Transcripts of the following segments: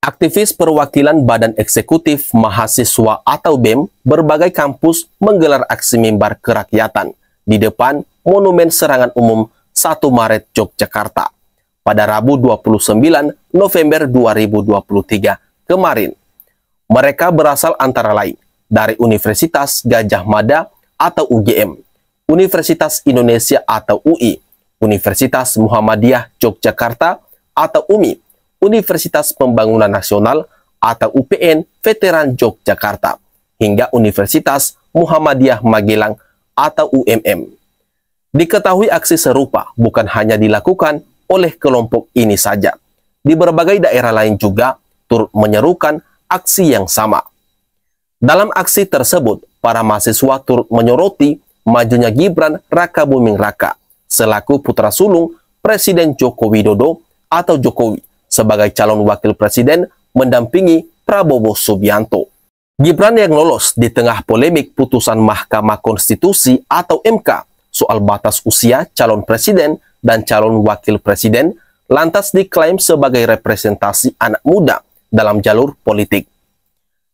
Aktivis perwakilan Badan Eksekutif Mahasiswa atau BEM berbagai kampus menggelar aksi mimbar kerakyatan di depan Monumen Serangan Umum 1 Maret Yogyakarta pada Rabu 29 November 2023 kemarin. Mereka berasal antara lain dari Universitas Gadjah Mada atau UGM, Universitas Indonesia atau UI, Universitas Muhammadiyah Yogyakarta atau UMI, Universitas Pembangunan Nasional atau UPN Veteran Yogyakarta, hingga Universitas Muhammadiyah Magelang atau UMM. Diketahui aksi serupa bukan hanya dilakukan oleh kelompok ini saja. Di berbagai daerah lain juga turut menyerukan aksi yang sama. Dalam aksi tersebut, para mahasiswa turut menyoroti majunya Gibran Rakabuming Raka selaku putra sulung Presiden Joko Widodo atau Jokowi sebagai calon wakil presiden mendampingi Prabowo Subianto. Gibran yang lolos di tengah polemik putusan Mahkamah Konstitusi atau MK soal batas usia calon presiden dan calon wakil presiden lantas diklaim sebagai representasi anak muda dalam jalur politik.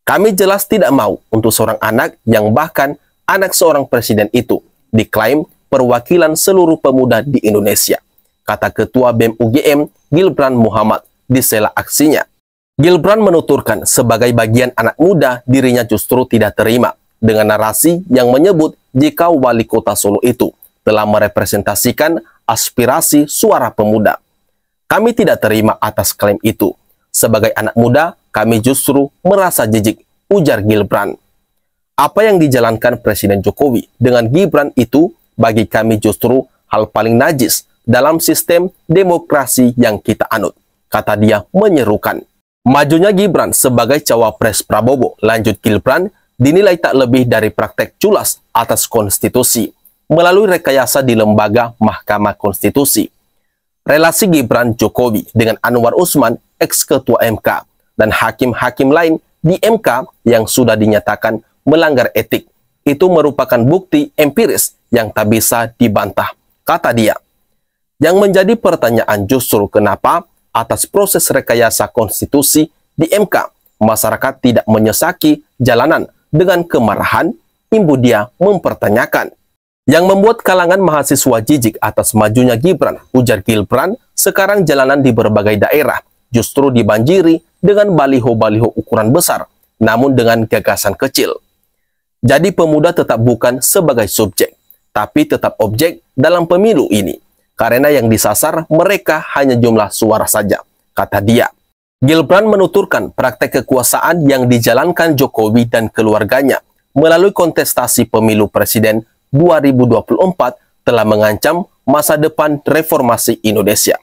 Kami jelas tidak mau untuk seorang anak yang bahkan anak seorang presiden itu diklaim perwakilan seluruh pemuda di Indonesia, kata Ketua BEM UGM Gilbran Muhammad di sela aksinya. Gilbran menuturkan sebagai bagian anak muda dirinya justru tidak terima dengan narasi yang menyebut jika wali kota Solo itu telah merepresentasikan aspirasi suara pemuda. Kami tidak terima atas klaim itu. Sebagai anak muda, kami justru merasa jijik, ujar Gilbran. Apa yang dijalankan Presiden Jokowi dengan Gibran itu bagi kami justru hal paling najis dalam sistem demokrasi yang kita anut, kata dia menyerukan. Majunya Gibran sebagai cawapres Prabowo, lanjut Gilbran, dinilai tak lebih dari praktek culas atas konstitusi melalui rekayasa di lembaga Mahkamah Konstitusi. Relasi Gibran Jokowi dengan Anwar Usman, ex-ketua MK, dan hakim-hakim lain di MK yang sudah dinyatakan melanggar etik, itu merupakan bukti empiris yang tak bisa dibantah, kata dia. Yang menjadi pertanyaan justru kenapa atas proses rekayasa konstitusi di MK, masyarakat tidak menyesaki jalanan dengan kemarahan, imbu dia mempertanyakan. Yang membuat kalangan mahasiswa jijik atas majunya Gibran, ujar Gilbran, sekarang jalanan di berbagai daerah justru dibanjiri dengan baliho-baliho ukuran besar, namun dengan gagasan kecil. Jadi pemuda tetap bukan sebagai subjek, tapi tetap objek dalam pemilu ini. Karena yang disasar mereka hanya jumlah suara saja, kata dia. Gilbran menuturkan praktek kekuasaan yang dijalankan Jokowi dan keluarganya melalui kontestasi pemilu presiden 2024 telah mengancam masa depan reformasi Indonesia.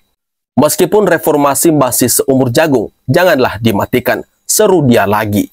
Meskipun reformasi masih seumur jagung, janganlah dimatikan, seru dia lagi.